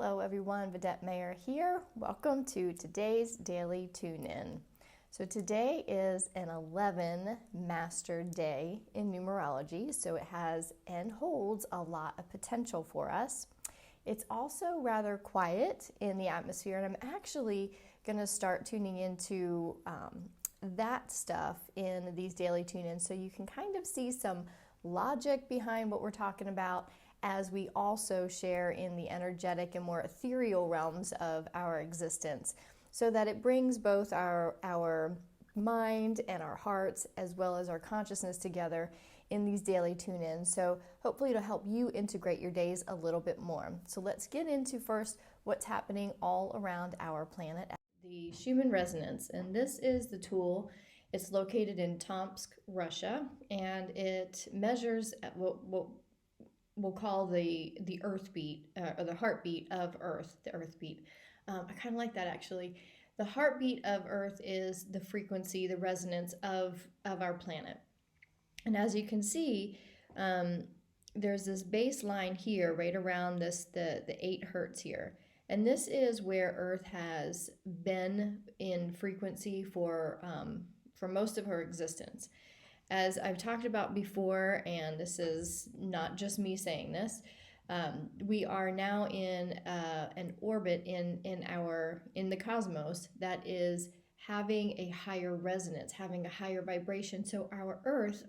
Hello everyone, Vidette Mayer here. Welcome to today's Daily Tune-In. So today is an 11 master day in numerology, so it has and holds a lot of potential for us. It's also rather quiet in the atmosphere, and I'm actually going to start tuning into that stuff in these daily tune-ins so you can kind of see some logic behind what we're talking about, as we also share in the energetic and more ethereal realms of our existence, so that it brings both our mind and our hearts as well as our consciousness together in these daily tune-ins. So hopefully it'll help you integrate your days a little bit more. So let's get into first what's happening all around our planet. The Schumann Resonance, and this is the tool. It's located in Tomsk, Russia, and it measures what we'll call the earth beat, or the heartbeat of Earth, the earth beat. I kind of like that, actually. The heartbeat of Earth is the frequency, the resonance of our planet. And as you can see, there's this baseline here, right around this, the 8 hertz here. And this is where Earth has been in frequency for most of her existence. As I've talked about before, and this is not just me saying this, we are now in an orbit in the cosmos that is having a higher resonance, having a higher vibration. So our Earth,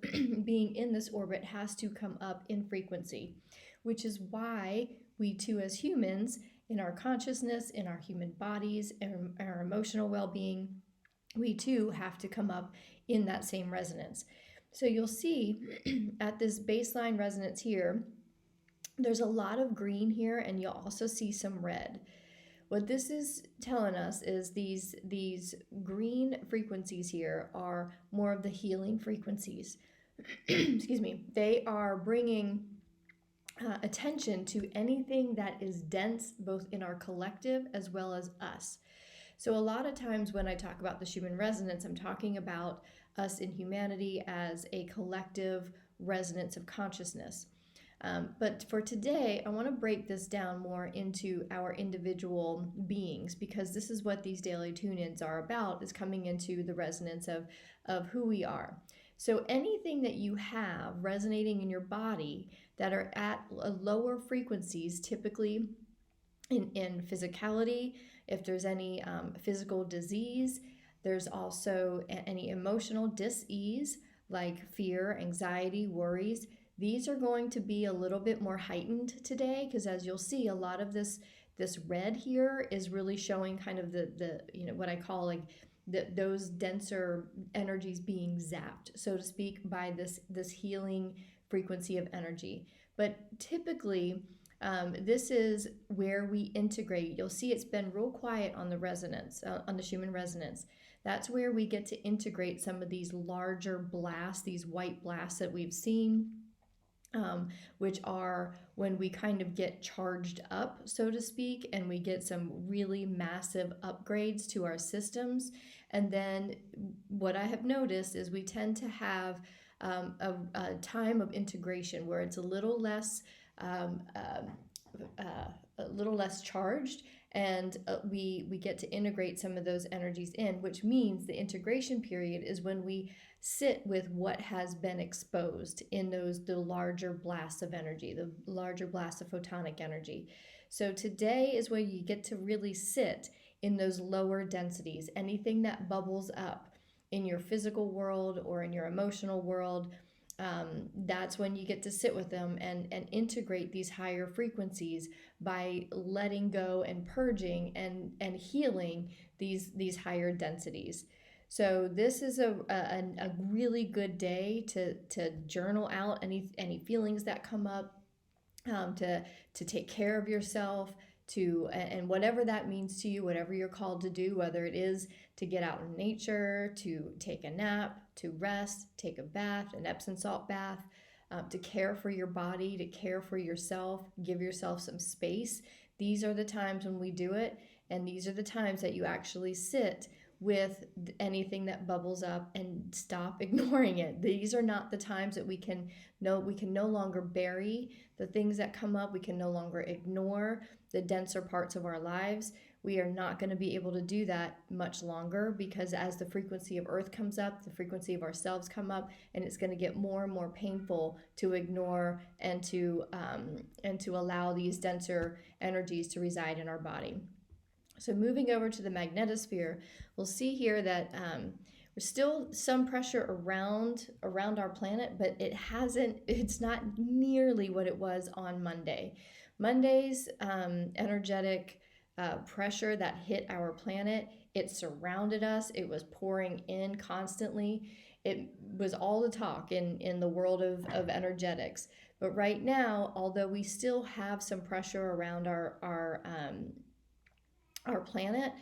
being in this orbit, has to come up in frequency, which is why we too, as humans, in our consciousness, in our human bodies, and our emotional well-being, we too have to come up in that same resonance. So you'll see at this baseline resonance here, there's a lot of green here, and you'll also see some red. What this is telling us is these green frequencies here are more of the healing frequencies. Excuse me. They are bringing attention to anything that is dense, both in our collective as well as us. So a lot of times when I talk about the Schumann Resonance, I'm talking about us in humanity as a collective resonance of consciousness. But for today, I want to break this down more into our individual beings, because this is what these daily tune-ins are about, is coming into the resonance of who we are. So anything that you have resonating in your body that are at lower frequencies, typically in physicality, if there's any physical disease, there's also any emotional dis-ease like fear, anxiety, worries. These are going to be a little bit more heightened today, because as you'll see, a lot of this red here is really showing kind of the what I call like those denser energies being zapped, so to speak, by this healing frequency of energy. But typically, this is where we integrate. You'll see it's been real quiet on the resonance, on the Schumann Resonance. That's where we get to integrate some of these larger blasts, these white blasts that we've seen, which are when we kind of get charged up, so to speak, and we get some really massive upgrades to our systems. And then what I have noticed is we tend to have a time of integration where it's a little less charged, and we get to integrate some of those energies in, which means the integration period is when we sit with what has been exposed in the larger blasts of energy, the larger blasts of photonic energy. So today is where you get to really sit in those lower densities. Anything that bubbles up in your physical world or in your emotional world, that's when you get to sit with them and integrate these higher frequencies by letting go and purging and healing these higher densities. So this is a really good day to journal out any feelings that come up, to take care of yourself, and whatever that means to you, whatever you're called to do, whether it is to get out in nature, to take a nap, to rest, take a bath, an Epsom salt bath, to care for your body, to care for yourself, give yourself some space. These are the times when we do it, and these are the times that you actually sit with anything that bubbles up and stop ignoring it. These are not the times that we can no longer bury the things that come up. We can no longer ignore the denser parts of our lives. We are not going to be able to do that much longer, because as the frequency of Earth comes up, the frequency of ourselves come up, and it's going to get more and more painful to ignore and to allow these denser energies to reside in our body. So moving over to the magnetosphere, we'll see here that there's still some pressure around our planet, but it's not nearly what it was on Monday. Monday's energetic pressure that hit our planet, it surrounded us, it was pouring in constantly. It was all the talk in the world of energetics. But right now, although we still have some pressure around our planet,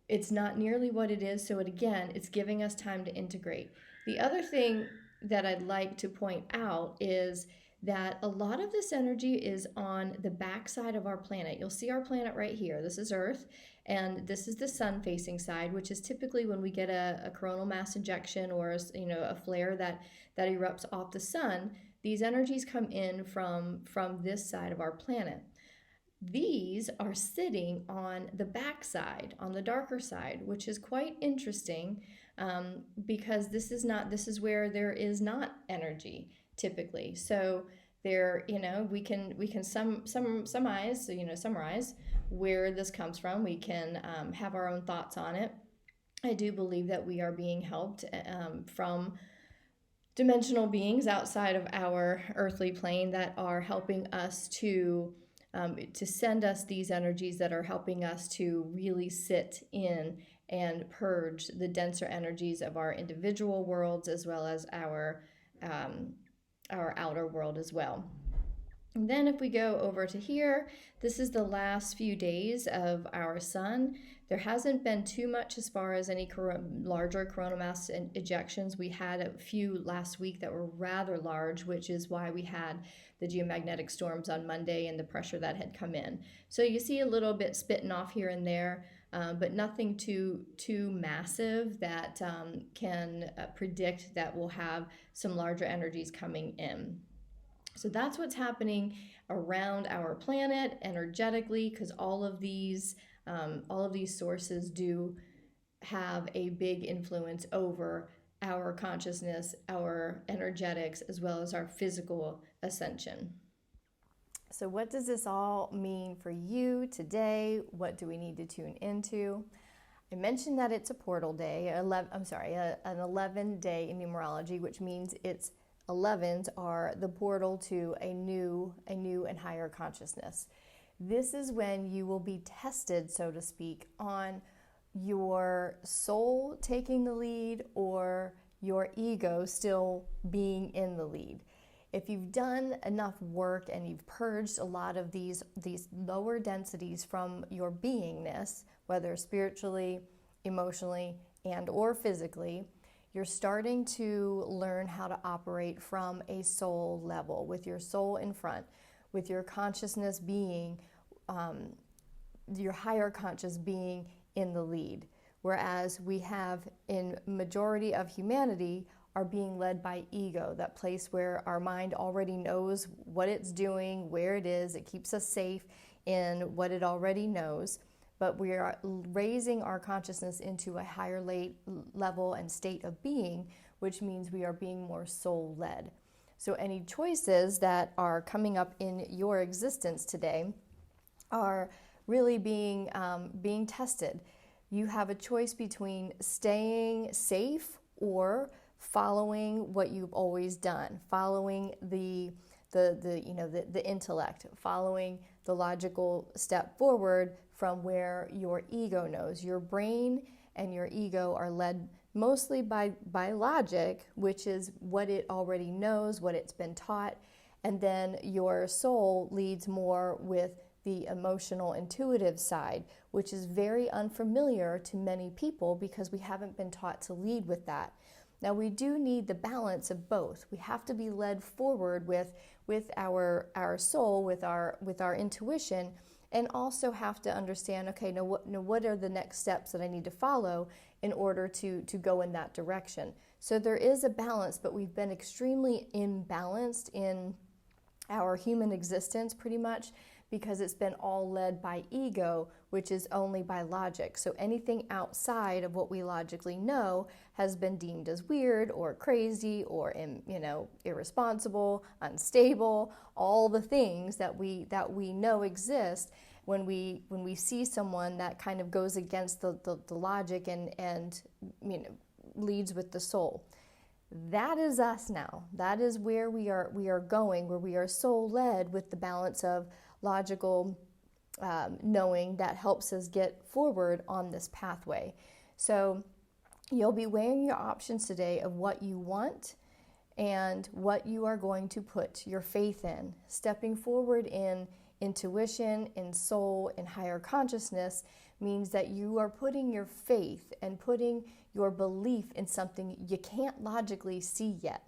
it's not nearly what it is. So it's giving us time to integrate. The other thing that I'd like to point out is that a lot of this energy is on the backside of our planet. You'll see our planet right here. This is Earth, and this is the sun facing side, which is typically when we get a coronal mass ejection or a flare that erupts off the sun. These energies come in from this side of our planet. These are sitting on the backside, on the darker side, which is quite interesting, because this is where there is not energy typically. So there, we can summarize where this comes from. We can have our own thoughts on it. I do believe that we are being helped from dimensional beings outside of our earthly plane that are helping us to send us these energies that are helping us to really sit in and purge the denser energies of our individual worlds, as well as our outer world as well. And then if we go over to here, this is the last few days of our sun. There hasn't been too much as far as any larger coronal mass ejections. We had a few last week that were rather large, which is why we had the geomagnetic storms on Monday and the pressure that had come in. So you see a little bit spitting off here and there, but nothing too massive that can predict that we'll have some larger energies coming in. So that's what's happening around our planet energetically, because all of these sources do have a big influence over our consciousness, our energetics, as well as our physical ascension. So what does this all mean for you today? What do we need to tune into? I mentioned that it's a portal day, an 11-day in numerology, which means it's 11s are the portal to a new and higher consciousness. This is when you will be tested, so to speak, on your soul taking the lead or your ego still being in the lead. If you've done enough work and you've purged a lot of these lower densities from your beingness, whether spiritually, emotionally, and or physically, you're starting to learn how to operate from a soul level, with your soul in front, with your consciousness being, your higher conscious being in the lead. Whereas we have, in majority of humanity, are being led by ego, that place where our mind already knows what it's doing, where it is. It keeps us safe in what it already knows. But we are raising our consciousness into a higher level and state of being, which means we are being more soul-led. So any choices that are coming up in your existence today are really being tested. You have a choice between staying safe or following what you've always done, following the intellect, following the logical step forward from where your ego knows. Your brain and your ego are led mostly by logic, which is what it already knows, what it's been taught, and then your soul leads more with the emotional, intuitive side, which is very unfamiliar to many people because we haven't been taught to lead with that. Now, we do need the balance of both. We have to be led forward with our soul, with our intuition, and also have to understand, okay, now what are the next steps that I need to follow in order to go in that direction. So there is a balance, but we've been extremely imbalanced in our human existence pretty much, because it's been all led by ego, which is only by logic. So anything outside of what we logically know has been deemed as weird or crazy or irresponsible, unstable, all the things that we know exist. When we see someone that kind of goes against the logic and leads with the soul. That is us now. That is where we are going, where we are soul-led with the balance of logical knowing that helps us get forward on this pathway. So you'll be weighing your options today of what you want and what you are going to put your faith in. Stepping forward in intuition, in soul, in higher consciousness means that you are putting your faith and putting your belief in something you can't logically see yet.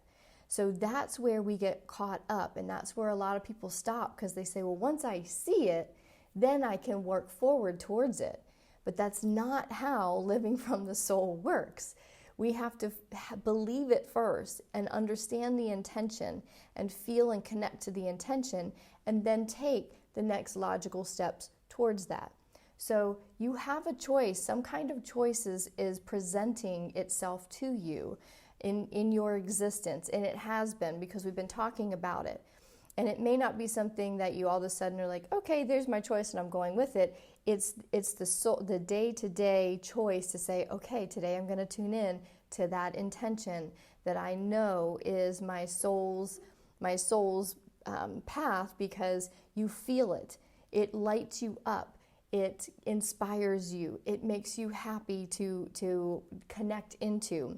So that's where we get caught up, and that's where a lot of people stop, because they say, well, once I see it, then I can work forward towards it. But that's not how living from the soul works. We have to believe it first and understand the intention and feel and connect to the intention, and then take the next logical steps towards that. So you have a choice. Some kind of choices is presenting itself to you in your existence, and it has been, because we've been talking about it. And it may not be something that you all of a sudden are like, okay, there's my choice and I'm going with it. It's the day-to-day choice to say, okay, today I'm going to tune in to that intention that I know is my soul's path, because you feel it. It lights you up. It inspires you. It makes you happy to connect into.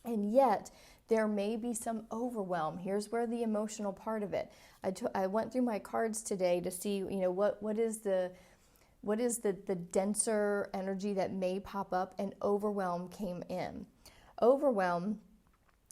And yet, there may be some overwhelm. Here's where the emotional part of it. I went through my cards today to see, what is the denser energy that may pop up, and overwhelm came in. Overwhelm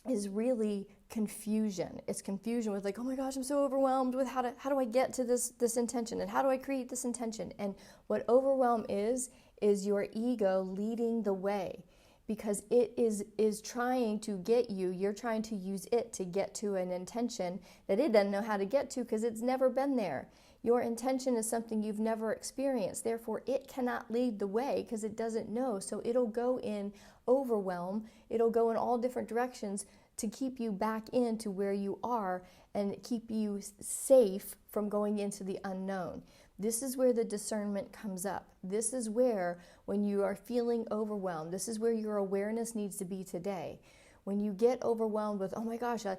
is really confusion. It's confusion with like, oh my gosh, I'm so overwhelmed with how do I get to this intention, and how do I create this intention? And what overwhelm is your ego leading the way, because it is trying to get you. You're trying to use it to get to an intention that it doesn't know how to get to, because it's never been there. Your intention is something you've never experienced. Therefore, it cannot lead the way because it doesn't know. So it'll go in overwhelm. It'll go in all different directions to keep you back into where you are and keep you safe from going into the unknown. This is where the discernment comes up. This is where, when you are feeling overwhelmed, this is where your awareness needs to be today. When you get overwhelmed with, oh my gosh, I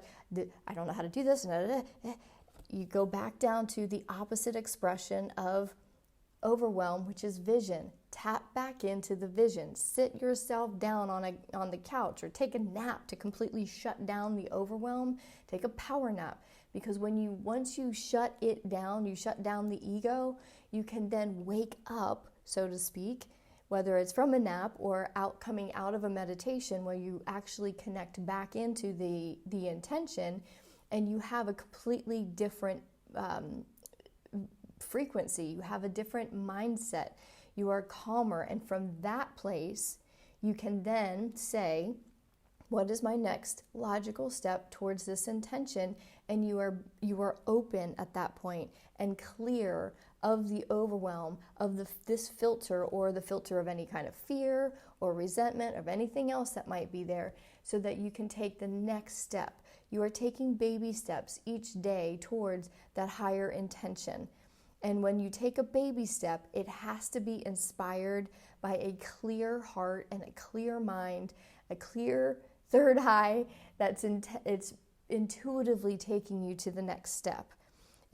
don't know how to do this, you go back down to the opposite expression of overwhelm, which is vision. Tap back into the vision. Sit yourself down on the couch, or take a nap to completely shut down the overwhelm. Take a power nap, because once you shut it down, you shut down the ego, you can then wake up, so to speak, whether it's from a nap or coming out of a meditation where you actually connect back into the intention, and you have a completely different frequency. You have a different mindset. You are calmer, and from that place, you can then say, what is my next logical step towards this intention? And you are open at that point and clear of the overwhelm of this filter, or the filter of any kind of fear or resentment, of anything else that might be there, so that you can take the next step. You are taking baby steps each day towards that higher intention. And when you take a baby step, it has to be inspired by a clear heart and a clear mind, a clear third eye it's intuitively taking you to the next step.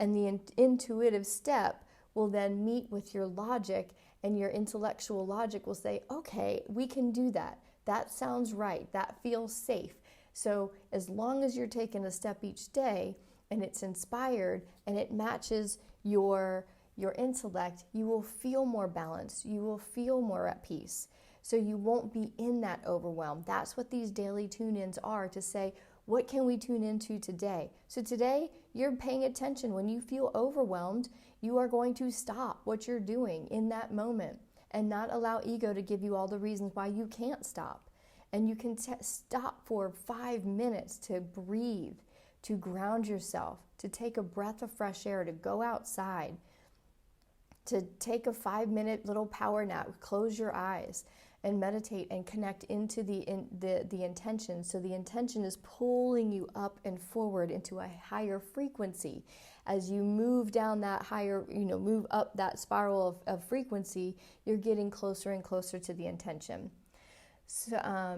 And the intuitive step will then meet with your logic, and your intellectual logic will say, okay, we can do that. That sounds right. That feels safe. So as long as you're taking a step each day and it's inspired and it matches your intellect, you will feel more balanced. You will feel more at peace. So you won't be in that overwhelm. That's what these daily tune-ins are, to say, What can we tune into today? So today, you're paying attention. When you feel overwhelmed, you are going to stop what you're doing in that moment and not allow ego to give you all the reasons why you can't stop. And you can stop for 5 minutes to breathe, to ground yourself, to take a breath of fresh air, to go outside, to take a 5-minute little power nap, close your eyes and meditate and connect into the intention. So the intention is pulling you up and forward into a higher frequency. As you move down that higher, move up that spiral of frequency, you're getting closer and closer to the intention. But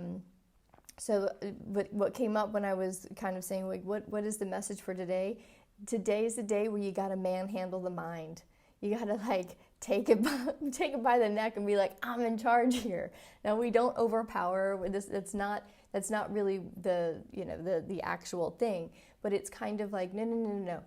what came up when I was kind of saying, like, what is the message for today? Today is the day where you got to manhandle the mind. You got to take it by the neck and be like, I'm in charge here. Now, we don't overpower this. That's not really the actual thing, but it's kind of like, no.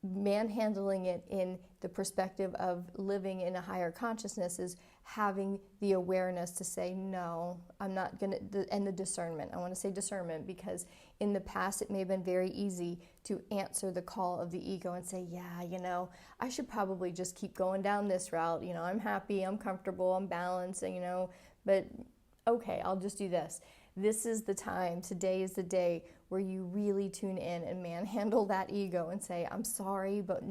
Manhandling it in the perspective of living in a higher consciousness is having the awareness to say, no, I'm not going to, and the discernment. I want to say discernment because in the past it may have been very easy to answer the call of the ego and say, yeah, I should probably just keep going down this route. I'm happy, I'm comfortable, I'm balanced, but okay, I'll just do this. This is the time, today is the day where you really tune in and manhandle that ego and say, I'm sorry, but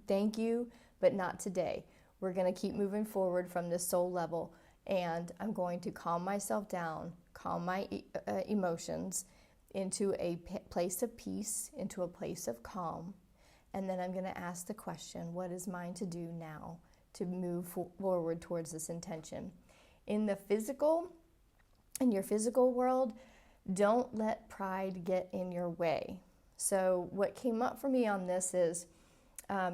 thank you, but not today. We're going to keep moving forward from this soul level, and I'm going to calm myself down, calm my emotions into a place of peace, into a place of calm, and then I'm going to ask the question, what is mine to do now to move forward towards this intention? In your physical world, don't let pride get in your way. So what came up for me on this is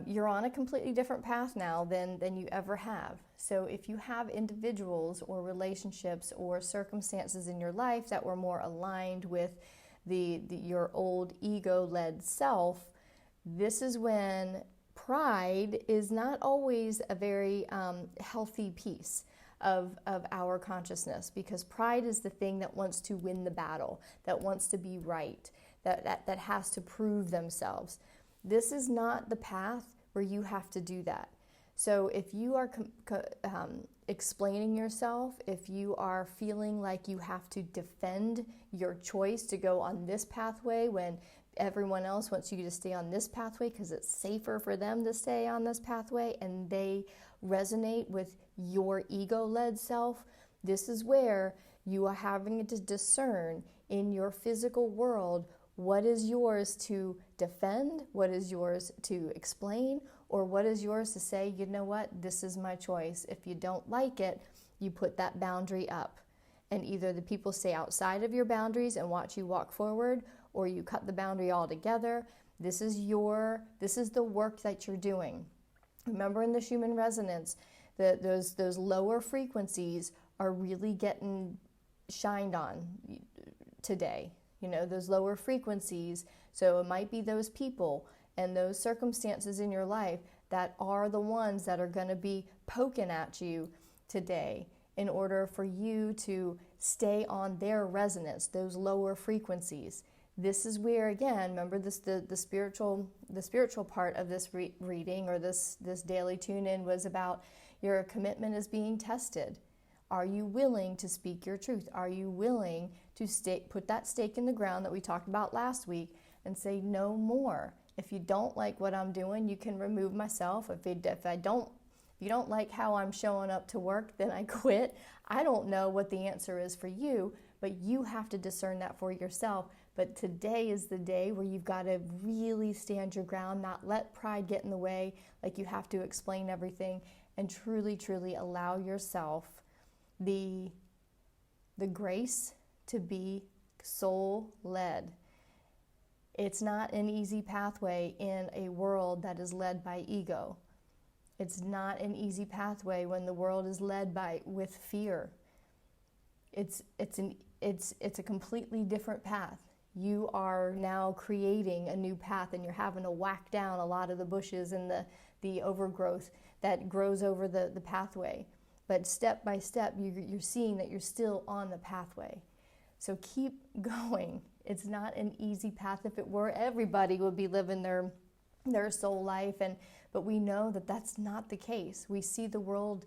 you're on a completely different path now than you ever have. So if you have individuals or relationships or circumstances in your life that were more aligned with your old ego-led self, this is when pride is not always a very healthy piece of our consciousness, because pride is the thing that wants to win the battle, that wants to be right, that has to prove themselves. This is not the path where you have to do that. So if you are explaining yourself, if you are feeling like you have to defend your choice to go on this pathway when everyone else wants you to stay on this pathway because it's safer for them to stay on this pathway and they resonate with your ego-led self, this is where you are having to discern in your physical world what is yours to defend, what is yours to explain, or what is yours to say, you know what, this is my choice. If you don't like it, you put that boundary up. And either the people stay outside of your boundaries and watch you walk forward, or you cut the boundary altogether. This is the work that you're doing. Remember in the Schumann Resonance, those lower frequencies are really getting shined on today. Those lower frequencies. So it might be those people and those circumstances in your life that are the ones that are going to be poking at you today in order for you to stay on their resonance, those lower frequencies. This is where, again, remember this the spiritual part of this reading or this daily tune-in was about your commitment is being tested. Are you willing to speak your truth? Are you willing to put that stake in the ground that we talked about last week and say no more? If you don't like what I'm doing, you can remove myself. If you don't like how I'm showing up to work, then I quit. I don't know what the answer is for you, but you have to discern that for yourself. But today is the day where you've got to really stand your ground, not let pride get in the way, like you have to explain everything, and truly, truly allow yourself the grace to be soul-led. It's not an easy pathway in a world that is led by ego. It's not an easy pathway when the world is led with fear. It's a completely different path. You are now creating a new path, and you're having to whack down a lot of the bushes and the overgrowth that grows over the pathway. But step by step, you're seeing that you're still on the pathway. So keep going. It's not an easy path. If it were, everybody would be living their soul life, but we know that that's not the case. We see the world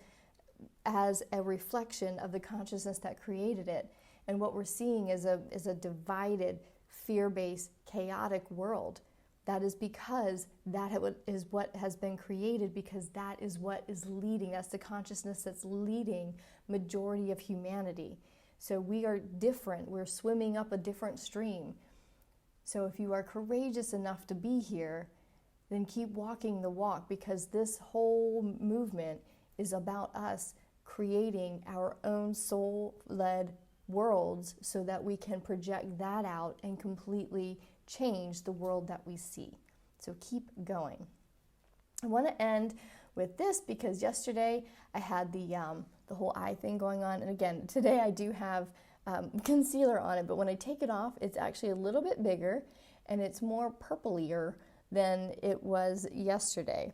as a reflection of the consciousness that created it. And what we're seeing is a divided, fear-based, chaotic world. That is because that is what has been created, because that is what is leading. That's the consciousness that's leading majority of humanity. So we are different. We're swimming up a different stream. So if you are courageous enough to be here, then keep walking the walk, because this whole movement is about us creating our own soul-led worlds so that we can project that out and completely change the world that we see. So keep going. I want to end with this because yesterday I had the whole eye thing going on, and again today I do have concealer on it, but when I take it off, it's actually a little bit bigger and it's more purplier than it was yesterday.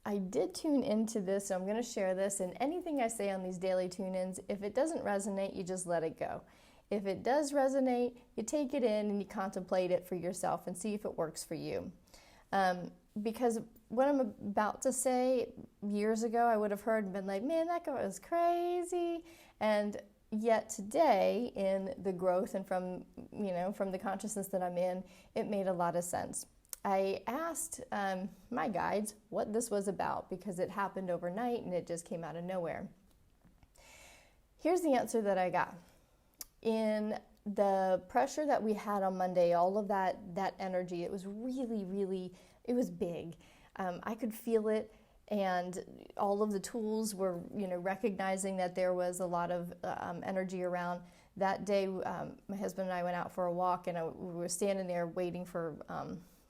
I did tune into this, so I'm going to share this, and anything I say on these daily tune-ins, if it doesn't resonate, you just let it go. If it does resonate, you take it in and you contemplate it for yourself and see if it works for you. Because what I'm about to say, years ago, I would have heard and been like, man, that guy was crazy. And yet today, in the growth and from the consciousness that I'm in, it made a lot of sense. I asked my guides what this was about because it happened overnight and it just came out of nowhere. Here's the answer that I got. In the pressure that we had on Monday, all of that energy, it was really, it was big. I could feel it, and all of the tools were, recognizing that there was a lot of energy around. That day, my husband and I went out for a walk, and we were standing there waiting for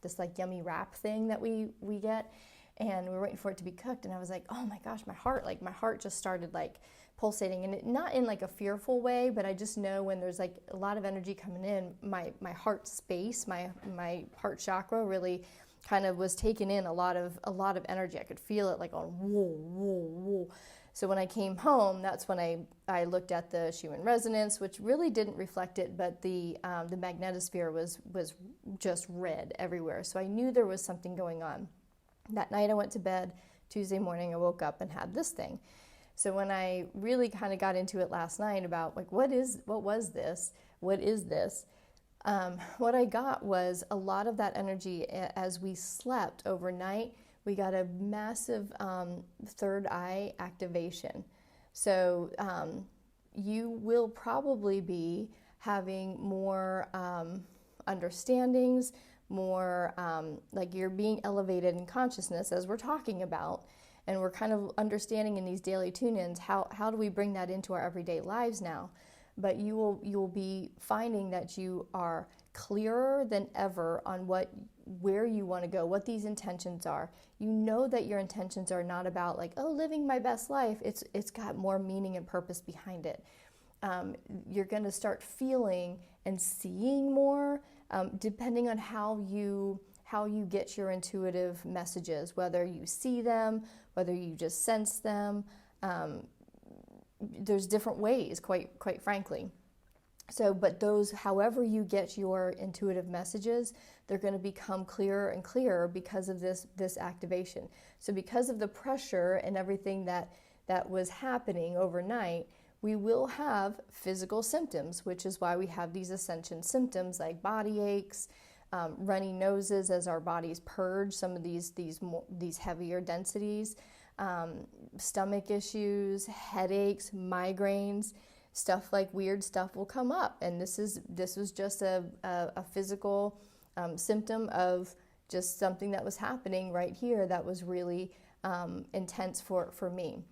this like yummy wrap thing that we get, and we were waiting for it to be cooked, and I was like, oh my gosh, my heart just started like pulsating, and not in like a fearful way, but I just know when there's like a lot of energy coming in, my heart space, my heart chakra really kind of was taking in a lot of energy. I could feel it like on whoa, whoa, whoa. So when I came home, that's when I looked at the Schumann Resonance, which really didn't reflect it, but the Magnetosphere was just red everywhere. So I knew there was something going on. That night I went to bed. Tuesday morning I woke up and had this thing. So when I really kind of got into it last night about like what is this? What I got was a lot of that energy as we slept overnight. We got a massive third eye activation. So you will probably be having more understandings, more like you're being elevated in consciousness as we're talking about. And we're kind of understanding in these daily tune-ins, how do we bring that into our everyday lives now? But you will be finding that you are clearer than ever on where you want to go, what these intentions are. You know that your intentions are not about like, oh, living my best life. It's got more meaning and purpose behind it. You're going to start feeling and seeing more, depending on how you get your intuitive messages, whether you see them, whether you just sense them. There's different ways, quite frankly. So, but those, however you get your intuitive messages, they're going to become clearer and clearer because of this activation. So because of the pressure and everything that was happening overnight, we will have physical symptoms, which is why we have these ascension symptoms like body aches, runny noses as our bodies purge some of these heavier densities, stomach issues, headaches, migraines, stuff like weird stuff will come up. And this was just a physical symptom of just something that was happening right here that was really intense for me.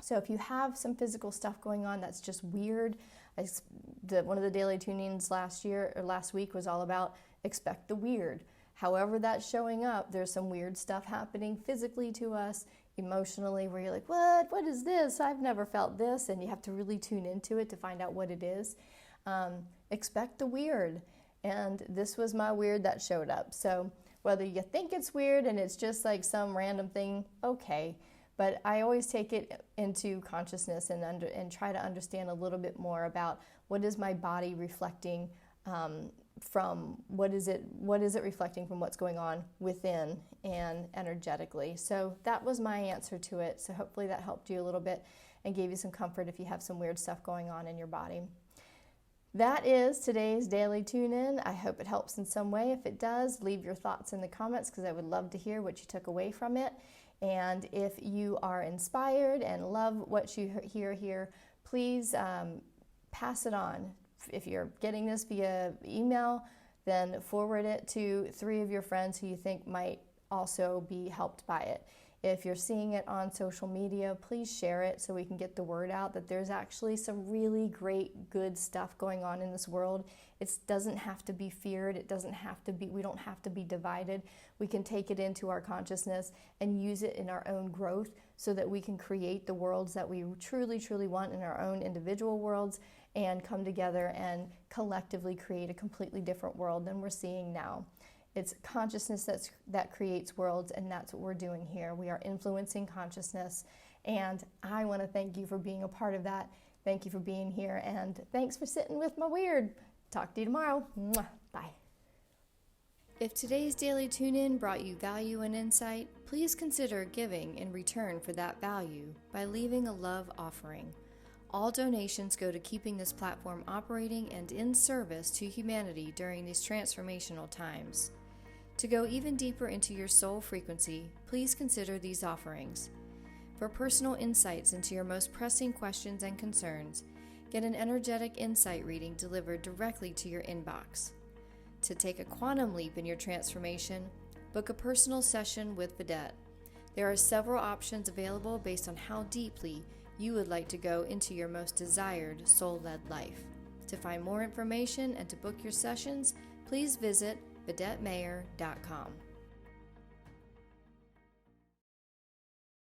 So if you have some physical stuff going on that's just weird, one of the daily tunings last week was all about expect the weird. However that's showing up, there's some weird stuff happening physically to us, emotionally, where you're like, what is this? I've never felt this, and you have to really tune into it to find out what it is. Expect the weird, and this was my weird that showed up. So whether you think it's weird and it's just like some random thing, okay, but I always take it into consciousness and try to understand a little bit more about what is my body reflecting from what is it reflecting from what's going on within and energetically. So that was my answer to it. So hopefully that helped you a little bit and gave you some comfort if you have some weird stuff going on in your body. That is today's daily tune-in. I hope it helps in some way. If it does, leave your thoughts in the comments because I would love to hear what you took away from it. And if you are inspired and love what you hear here, please pass it on. If you're getting this via email, then forward it to 3 of your friends who you think might also be helped by it. If you're seeing it on social media, please share it so we can get the word out that there's actually some really great, good stuff going on in this world. It doesn't have to be feared. We don't have to be divided. We can take it into our consciousness and use it in our own growth so that we can create the worlds that we truly, truly want in our own individual worlds and come together and collectively create a completely different world than we're seeing now. It's consciousness that creates worlds, and that's what we're doing here. We are influencing consciousness, and I want to thank you for being a part of that. Thank you for being here, and thanks for sitting with my weird. Talk to you tomorrow. Mwah. Bye. If today's daily tune-in brought you value and insight, please consider giving in return for that value by leaving a love offering. All donations go to keeping this platform operating and in service to humanity during these transformational times. To go even deeper into your soul frequency, please consider these offerings. For personal insights into your most pressing questions and concerns, get an energetic insight reading delivered directly to your inbox. To take a quantum leap in your transformation, book a personal session with Vedette. There are several options available based on how deeply you would like to go into your most desired soul-led life. To find more information and to book your sessions, please visit VedetteMayer.com.